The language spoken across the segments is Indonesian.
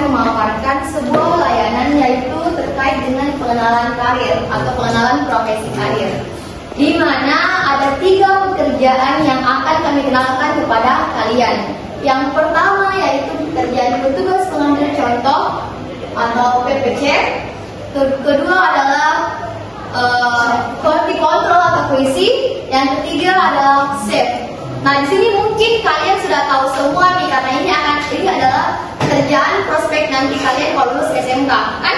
memaparkan sebuah layanan yaitu terkait dengan pengenalan karir atau pengenalan profesi karir, di mana ada 3 pekerjaan yang akan kami kenalkan kepada kalian. Yang pertama yaitu pekerjaan petugas pengambil contoh atau PPC. Kedua adalah quality control atau QC. Yang ketiga adalah chef. Nah, di sini mungkin kalian sudah tahu semua nih, karena ini adalah pekerjaan prospek nanti kalian kalau lulus SMK, kan?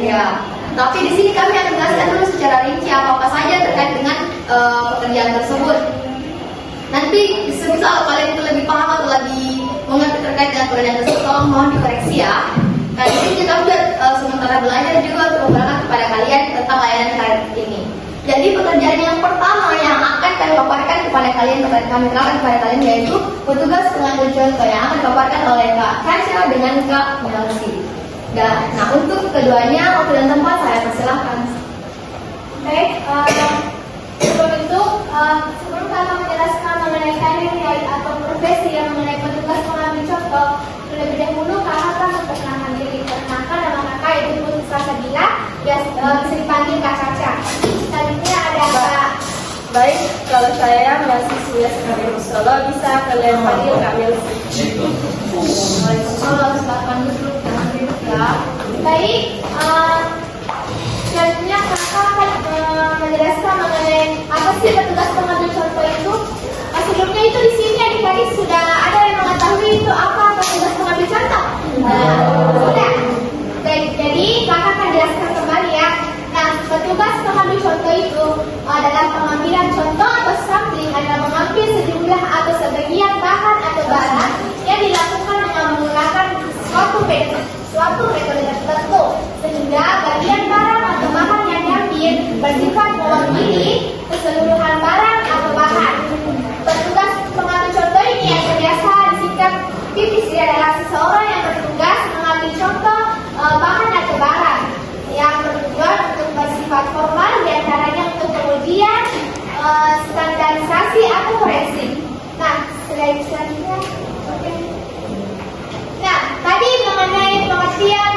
Ya. Tapi di sini kami akan jelaskan dulu secara rinci apa saja terkait dengan pekerjaan tersebut. Nanti semisal kalian itu lebih paham atau lebih mengerti terkait dengan pekerjaan tersebut, tolong mohon dikoreksi ya. Nah, di sini kita sudah sementara belajar juga untuk memperkenalkan kepada kalian tentang layanan karir ini. Jadi pekerjaan yang pertama yang akan kami paparkan kepada kalian, kami kenalkan kepada kalian yaitu petugas pengambil contoh yang akan dipaparkan oleh Kak Kasia dengan Kak Melsi. Nah, untuk keduanya waktu dan tempat saya persilahkan. Baik, sebelum kakak menjelaskan mengenai karir atau profesi yang mengenai petugas pengambil contoh, terlebih dahulu kakak akan memperkenalkan diri. Perkenalkan nama kakak yaitu Putri Salsabila, bisa dipanggil Kak Caca. Selanjutnya ada Kak. Baik, kalau saya masih sudah sekali Solo, bisa kalian panggil Kak Melsi. Waalaikumsalam, silakan duduk ya. Baik, selanjutnya kakak akan menjelaskan mengenai apa sih petugas pengambil contoh itu. Sebelumnya itu di sini adik-adik sudah ada yang mengetahui itu apa petugas pengambil contoh. Sudah. Baik, jadi kakak akan jelaskan kembali ya. Nah, petugas pengambil contoh itu adalah pengambilan contoh atau sampling adalah mengambil sejumlah atau sebagian bahan atau barang yang dilakukan dengan menggunakan suatu metode tertentu, sehingga bagian barang atau bahan yang diambil bersifat mewakili keseluruhan barang atau bahan. Petugas pengambil contoh ini yang biasa disingkat PPC adalah seseorang yang bertugas mengambil contoh bahan atau barang yang bertujuan untuk bersifat formal, diantaranya untuk kemudian standarisasi atau forensik. Nah, selanjutnya, nah tadi mengenai pengertian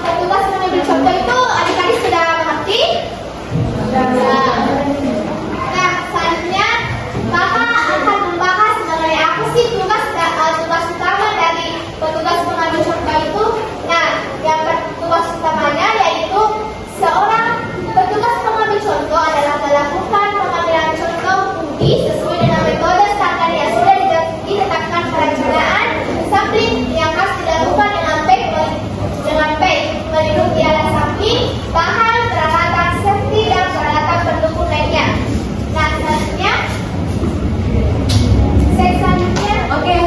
petugas pengambil contoh itu adik-adik sudah mengerti? Nah, selanjutnya kakak akan membahas mengenai apa sih tugas utama dari petugas pengambil contoh itu. Nah, yang tugas utamanya yaitu seorang petugas pengambil contoh adalah melakukan pengambilan contoh uji sesuai dengan metode standar yang sudah ditetapkan perencanaan sampling yang harus dilakukan dengan baik meliputi alat sampling, bahan, peralatan safety dan peralatan pendukung lainnya. Nah, selanjutnya Oke.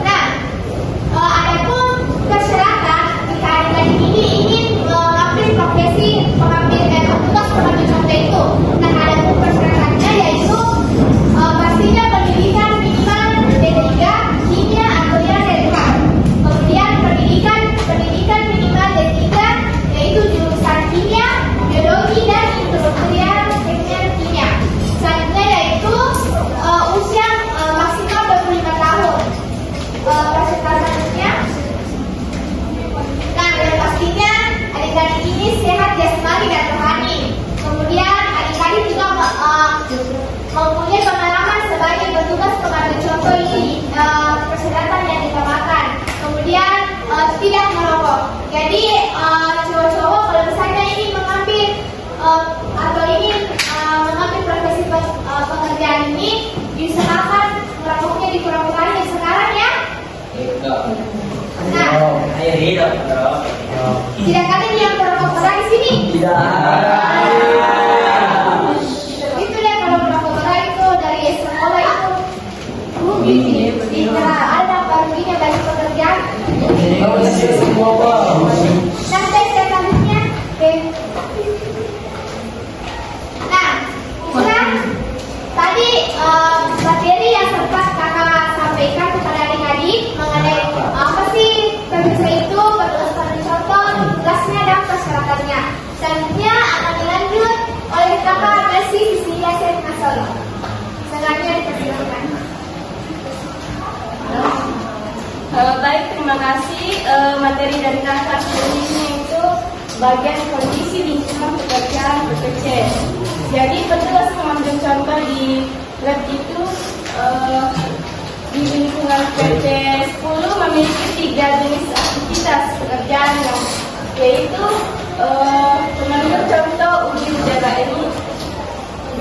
Nah, adapun persyaratan jika adik-adik ini ingin mengambil profesi petugas pengambil contoh itu. Nah, adapun persyaratannya yaitu pastinya pendidikan minimal D3 kimia atau yang D2. Kemudian pendidikan minimal D3 yaitu jurusan kimia, biologi dan industrial teknik kimia. Selanjutnya yaitu usia maksimal 25 tahun. Selanjutnya, nah dan pastinya adik-adik ini sehat jasmani dan rohani. Kemudian adik-adik juga mempunyai pengalaman sebagai petugas pengambil contoh ini persyaratan yang ditamakan. Kemudian tidak merokok. Jadi cowok-cowok kalau misalnya ini mengambil atau ingin mengambil profesi pekerjaan ini, diusahakan merokoknya dikurangi sekarang ya. Nah, tidak ada yang merokok berat di sini. Itu ya, kalau merokok berat itu dari sekolah itu rugi. Tidak ada barunya dari pekerjaan. Nah, selanjutnya, nah, itulah tadi materi yang sempat kakak sampaikan kepada adik-adik mengenai apa sih PPC itu, petugas pengambil contoh, tugasnya dan persyaratannya. Selanjutnya akan dilanjut oleh kakak Melsi Sisilia SMK Solo. Selanjutnya dipersilakan. Baik, terima kasih. Materi dari kakak selanjutnya itu bagian kondisi lingkungan pekerjaan PPC. Jadi petugas mengambil contoh di lab itu di lingkungan PT 10 memiliki 3 jenis aktivitas pekerjaan yaitu pengambil contoh uji udara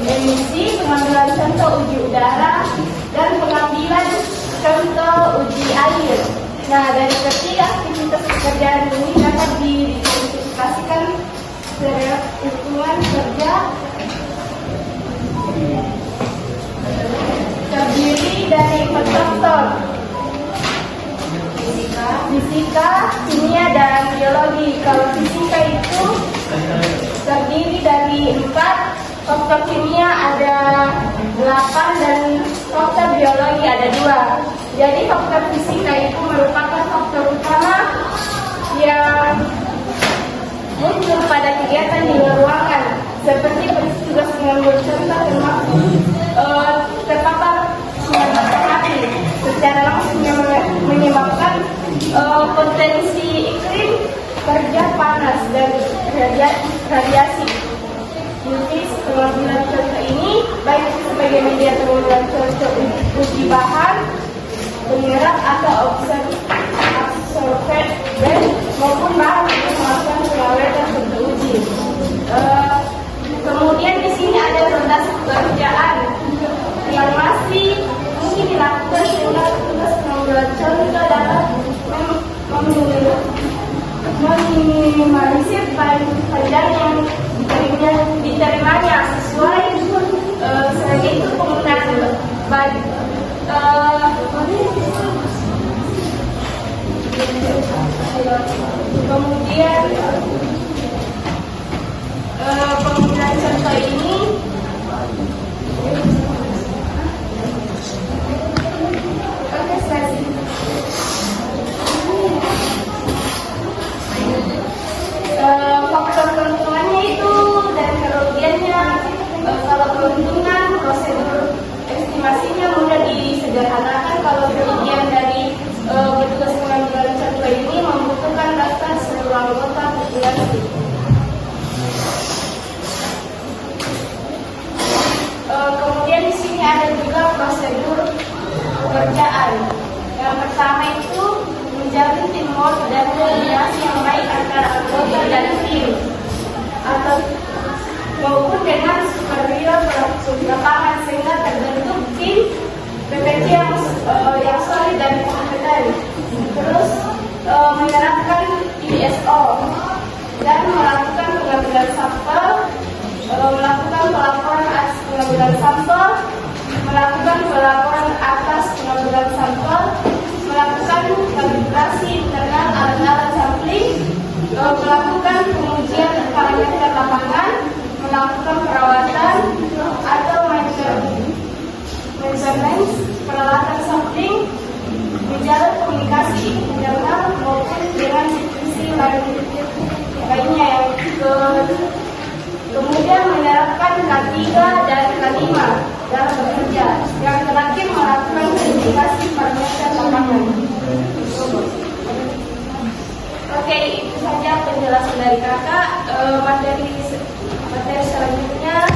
emisi, pengambilan contoh uji udara, dan pengambilan contoh uji air. Nah, dari ketiga aktivitas pekerjaan ini dapat diidentifikasikan secara lingkungan kerja terdiri dari 4 faktor: fisika, kimia, dan biologi. Kalau fisika itu terdiri dari 4, faktor kimia ada 8 dan faktor biologi ada 2. Jadi faktor fisika itu merupakan faktor utama yang muncul pada kegiatan di luar ruangan, seperti petugas mengambil contoh terpapar sinar matahari secara langsung yang menyebabkan potensi iklim kerja panas dan radiasi. Jadi pengambilan contoh ini baik sebagai media pengambilan contoh uji bahan, penyerap atau absorbent maupun bahan untuk melakukan pengawetan serta uji. Kemudian di sini ada rotasi pekerjaan yang masih mungkin dilakukan sehingga petugas pengambilan contoh dapat meminimalisir panjang yang diterimanya sesuai. Selain itu penggunaan kemudian penggunaan contoh ini faktor keuntungannya itu dan kerugiannya. Kalau keuntungan, prosedur estimasinya mudah disederhanakan. Kalau kerugian dari petugas pengambilan contoh ini membutuhkan daftar seluruh anggota populasi. Kemudian di sini ada juga prosedur pekerjaan. Yang pertama itu menjalin teamwork dan koordinasi yang baik antara anggota dan tim, atau maupun dengan superior lapangan sehingga terbentuk tim PPC yang solid dan kompeten. Terus menerapkan ISO dan melakukan pengambilan sampel, melakukan pelaporan atas pengambilan sampel, melakukan pelaporan atas pengambilan sampel, melakukan kalibrasi internal alat-alat sampling, melakukan pengujian parameter lapangan, melakukan perawatan atau maintenance peralatan sampling, menjalin komunikasi internal maupun dengan institusi lainnya yang kemudian menerapkan K3 dan K5 dalam bekerja. Yang terakhir melakukan verifikasi parameter lapangan. Oke, itu saja penjelasan dari kakak. Materi selanjutnya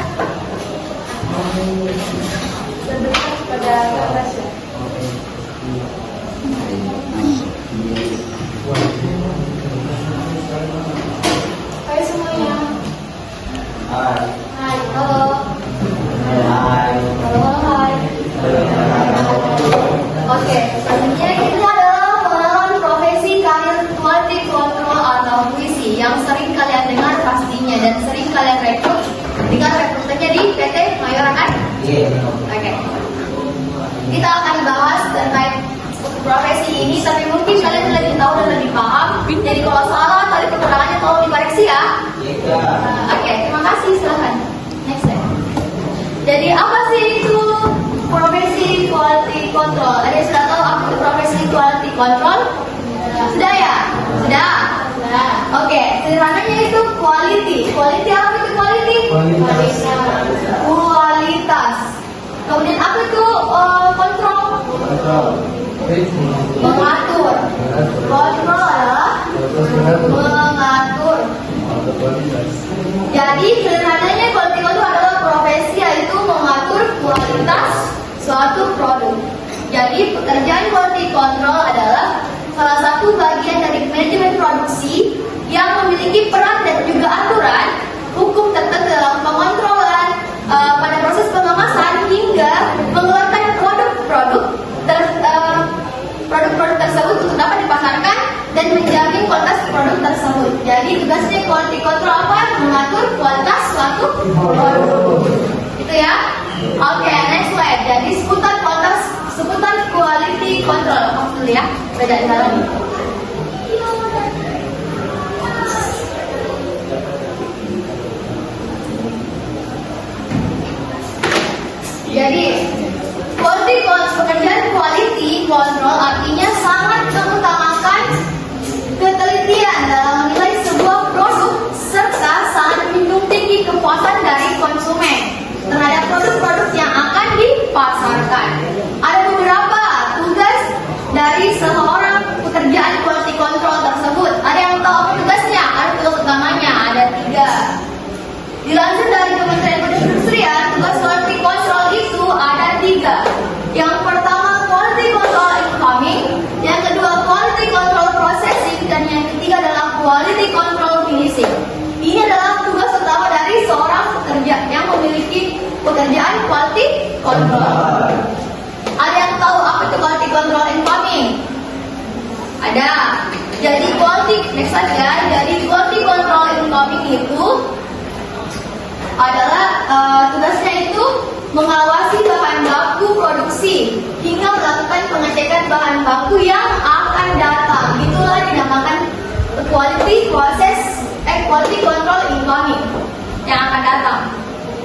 terdekat pada Kak Tasya. Hai semuanya. Hai. Halo. Hai. Oke, selanjutnya kita adalah pengenalan profesi karir quality control atau QC yang sering kalian dengar pastinya dan sering kalian rekrut dengan rekrutmennya di PT Mayoran kan? Iya. Oke. Kita akan bahas terkait profesi ini, tapi mungkin kalian lebih tahu dan lebih paham. Jadi kalau salah, tadi kekurangannya tolong dikoreksi ya. Oke, terima kasih. Silakan. Next slide. Jadi apa sih itu profesi quality control? Ada yang sudah tahu apa itu profesi quality control? Sudah ya? Sudah. Oke, sederhananya itu quality. Quality apa itu quality? Kualitas. Kemudian apa itu control? Mengatur. Kontrol adalah mengatur. Jadi sederhananya quality control adalah profesi yaitu mengatur kualitas suatu produk. Jadi pekerjaan quality control adalah salah satu bagian dari manajemen produksi yang memiliki peran dan juga aturan hukum tertentu dalam pengontrolan pada proses pengemasan hingga mengeluarkan produk-produk tersebut untuk dapat dipasarkan dan menjamin kualitas produk tersebut. Jadi tugasnya quality control apa? Mengatur kualitas suatu produk. Itu ya. Oke, next slide. Jadi sebutan quality control. Maaf dulu ya. Beda di dalam. Jadi pekerjaan quality control artinya sangat mengutamakan ketelitian dalam menilai sebuah produk serta sangat menjunjung tinggi kepuasan dari konsumen terhadap produk-produk yang akan dipasarkan. Ada beberapa tugas dari seorang pekerjaan quality control tersebut. Ada yang tahu apa tugasnya? Ada tugas utamanya, ada 3. Dilansir dari Kementerian Perindustrian, tugas quality control itu ada 3. Yang pertama quality control incoming, yang kedua quality control processing, dan yang ketiga adalah quality control finishing. Ini adalah tugas utama dari seorang pekerja yang memiliki pekerjaan quality control. Ada yang tahu apa itu quality control incoming? Ada. Jadi next saja. Jadi quality control incoming itu adalah tugasnya itu mengawasi bahan baku produksi hingga melakukan pengecekan bahan baku yang akan datang. Itulah dinamakan quality control incoming yang akan datang.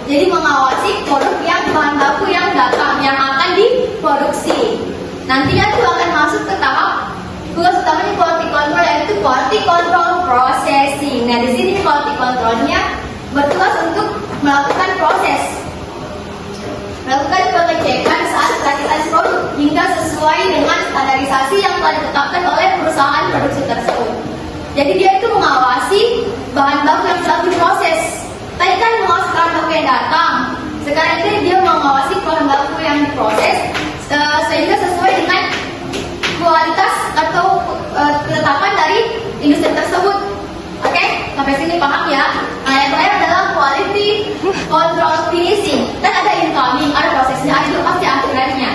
Jadi mengawasi produk bahan baku yang datang yang akan diproduksi. Nantinya itu akan masuk ke tahap tugas utamanya quality control, yaitu quality control processing. Nah, di sini quality controlnya bertugas untuk melakukan pengecekan saat pelaksanaan produk hingga sesuai dengan standarisasi yang telah ditetapkan oleh perusahaan produksi tersebut. Jadi dia itu mengawasi bahan baku yang sedang diproses. Tadi kan mengawasi bahan baku yang datang. Sekarang ini dia mengawasi bahan baku yang diproses sehingga sesuai dengan kualitas atau ketetapan dari industri tersebut. Oke, sampai sini paham ya? Nah, yang terakhir adalah quality control finishing. Kan ada incoming, ada prosesnya, ada juga pasti akhirannya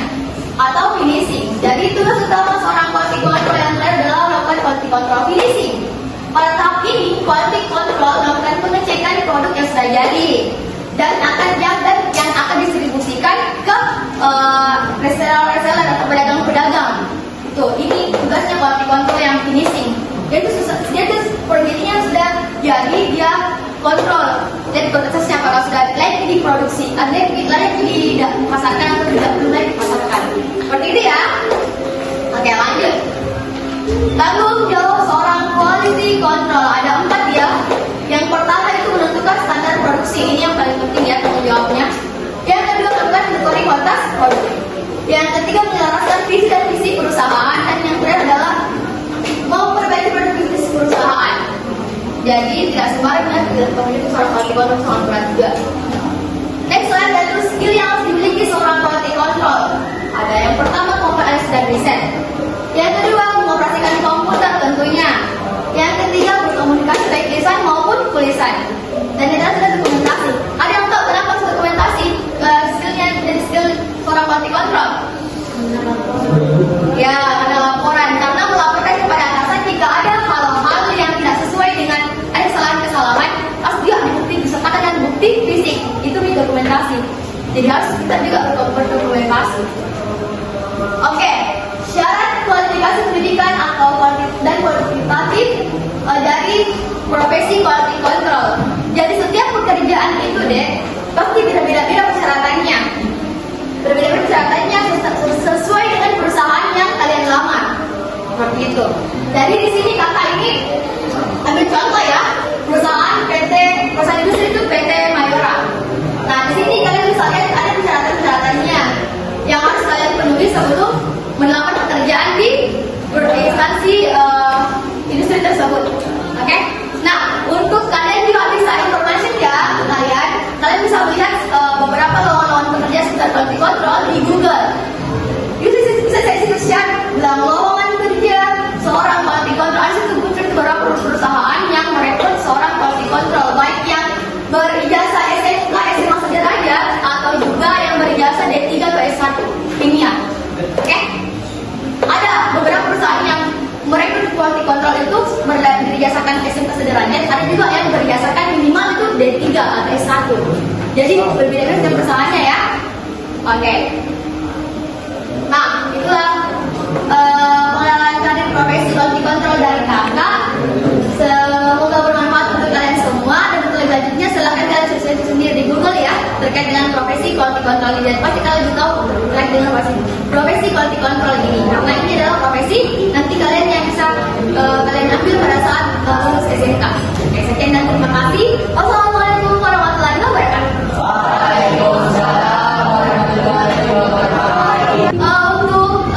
atau finishing. Jadi tugas utama seorang quality control yang terakhir adalah melakukan quality control finishing. Pada tahap ini, quality control melakukan pengecekan produk yang sudah jadi dan yang akan distribusikan ke reseller atau pedagang-pedagang. Tuh, ini tugasnya quality control yang finishing. Dia tuh produknya sudah jadi, dia kontrol. Jadi prosesnya apakah sudah layak diproduksi, layak dipasarkan atau belum layak dipasarkan. Seperti itu ya. Oke, lanjut. Tanggung jawab seorang quality control ada 4 ya. Yang pertama itu menentukan standar produksi. Ini yang paling penting ya, tanggung jawabnya. Yang kedua melakukan monitoring kualitas produk. Yang ketiga menyelaraskan visi dan misi perusahaan, dan yang terakhir adalah memperbaiki produk bisnis perusahaan. Jadi tidak sembarangan tidak memiliki seorang quality control sangat berat juga. Next slide yaitu skill yang harus dimiliki seorang quality control. Ada yang pertama kompetensi dan riset. Yang kedua mengoperasikan komputer tentunya. Yang ketiga berkomunikasi baik lisan maupun tulisan. Dan yang terakhir dokumentasi. Ada yang tahu kenapa dokumentasi skillnya jadi skill seorang quality control? Ya, ada laporan karena melaporkan kepada atasan jika ada hal-hal yang tidak sesuai dengan ada kesalahan-kesalahan, harus juga bukti disertakan dengan bukti fisik. Itu dokumentasi. Jadi harus kita juga berdokumentasi. Oke, syarat kualifikasi pendidikan atau kualitatif dari profesi quality control. Jadi setiap pekerjaan itu pasti berbeda-beda persyaratannya. Berbeda-beda persyaratannya sesuai dengan perusahaan yang kalian lamar. Seperti itu. Jadi di sini kakak ini ambil contoh ya, perusahaan industri itu PT Mayora. Nah, di sini kalian bisa lihat ada persyaratan-persyaratannya yang harus kalian penuhi sebelum melamar pekerjaan ekspansi industri tersebut. Oke? Nah, untuk kalian juga bisa informasi ya, kalian bisa melihat beberapa lowongan pekerja seputar quality control di Google. Bisa saya share bilang lowongan kerja seorang quality control. Ada sebutkan beberapa perusahaan yang merekrut seorang quality control, baik yang berijazah SMK, SMA sederajat, atau juga yang berijazah D3 atau S1 kimia. Oke? Ada beberapa perusahaan yang merekrut quality control itu berijazahkan SMK sederajat, ada juga yang berijazahkan minimal itu D3 atau S1. Jadi berbeda-beda setiap perusahaannya ya. Oke. Nah, itulah pengalaman karir profesi quality control dari kakak. Semoga bermanfaat untuk kalian semua, dan untuk lebih lanjutnya silahkan kalian search sendiri di Google ya terkait dengan profesi quality control ini, dan pasti kalian juga tahu terkait dengan profesi quality control ini, karena ini adalah profesi nanti kalian yang bisa kalian ambil pada saat lulus SMK. Oke, sekian dan terima kasih. Wassalamualaikum warahmatullahi wabarakatuh. Waalaikumsalam warahmatullahi wabarakatuh. Untuk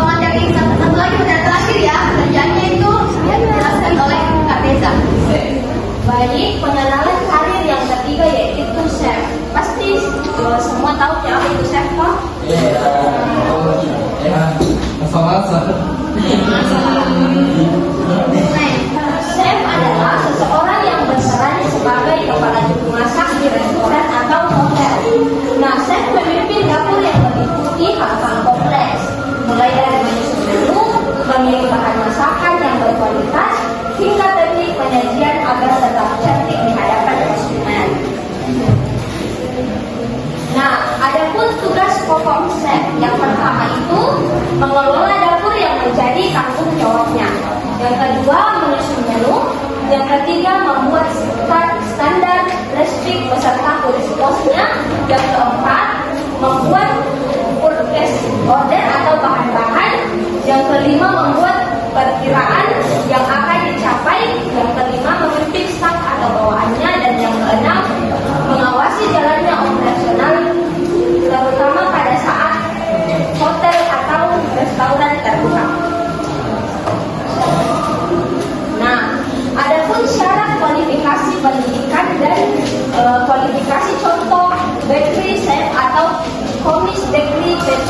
materi satu lagi materi terakhir ya, kerjanya itu yang dijelaskan oleh Kak Teza. Baik, pengenalan karir yang ketiga yaitu chef. Pasti semua tahu ya apa itu chef kok? Chef adalah seseorang yang berperan sebagai kepala juru masak di restoran atau hotel. Nah, chef memimpin dapur yang meliputi hal-hal kompleks, mulai dari menyusun menu, memilih bahan masakan yang berkualitas, hingga teknik penyajian agar tetap cantik di hadapan konsumen. Nah, adapun tugas pokok chef yang pertama itu mengelola dapur yang menjadi tanggung jawabnya. Yang kedua, menyusun menu. Yang ketiga, membuat standar listrik beserta tulis posnya. Yang keempat, membuat purchase order atau bahan-bahan. Yang kelima, membuat perkiraan yang akan dicapai. Yang kelima, memimpin staf atau bawaannya. Dan yang keenam, mengawasi jalannya operasional, terutama pada saat hotel atau restoran terbuka. Nah, adapun syarat kualifikasi pendidikan dan kualifikasi contoh bakery chef atau komis bakery PT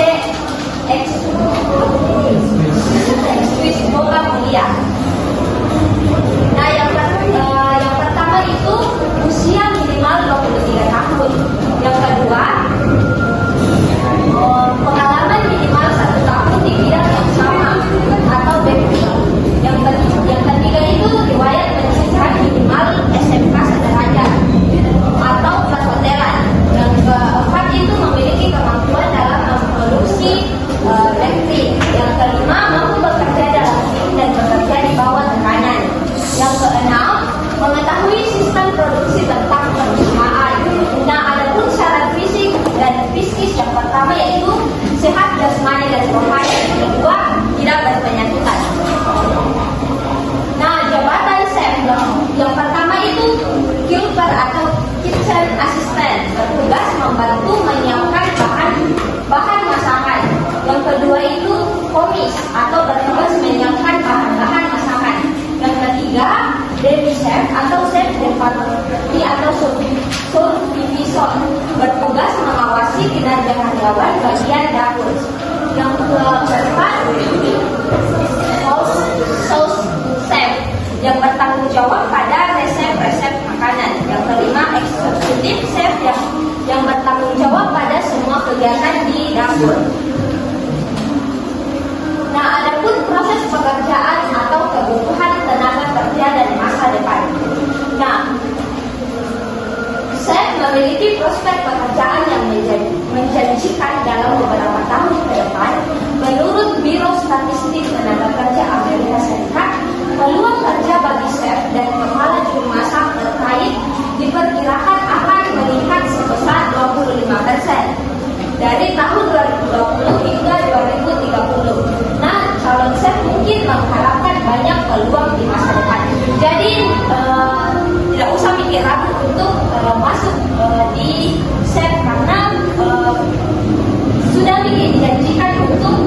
Swiss Boga Mulia. Nah, yang pertama itu usia minimal 23 tahun. Yang kedua, pengalaman minimal 1 tahun di bidang yang sama atau bakery. Yang ketiga itu riwayat pendidikan minimal SMK sederajat atau perhotelan. Yang keempat itu memiliki kemampuan dalam memproduksi bakery. Yang kelima, mampu bekerja dalam tim dan bekerja di bawah tekanan. Yang keenam, mengetahui sistem produksi tentang perusahaan. Nah, adapun syarat fisik dan psikis yang pertama yaitu sehat jasmani dan rohani. Yang kedua, tidak berpenyakit. Nah, jabatan chef yang pertama itu keeper atau kitchen assistant, bertugas membantu menyiapkan bahan masakan. Yang kedua itu komis atau bertugas menyiapkan bahan-bahan masakan. Yang ketiga, demi chef atau chef de partie atau supervisor, bertugas mengawasi kinerja karyawan bagian dapur. Yang keempat, sauce chef yang bertanggung jawab pada resep-resep makanan. Yang kelima, eksekutif chef yang bertanggung jawab pada semua kegiatan di dapur. Nah, adapun proses pekerjaan atau kebutuhan tenaga kerja dan masa depan. Nah, chef memiliki prospek pekerjaan yang menjanjikan dalam beberapa tahun ke depan. Menurut Biro Statistik Tenaga Kerja Amerika Serikat, peluang kerja bagi chef dan kepala juru masak terkait diperkirakan akan meningkat sebesar 25% dari tahun 2020 hingga 2030. Nah, calon chef mungkin mengharapkan banyak peluang di masa depan. Jadi tidak usah mikir ragu untuk masuk di chef karena sudah dijanjikan untuk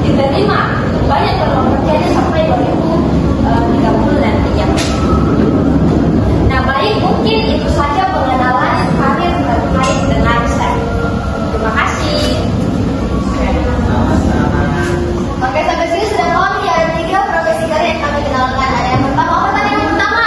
diterima banyak peluang kerja 2030 nanti ya. Nah, baik, mungkin itu saja pengenalan karir terkait dengan STEM. Terima kasih. Oke, sampai sini sudah paham ya, ada 3 profesi karir yang kami kenalkan. Ada yang pertama, apa tadi yang pertama?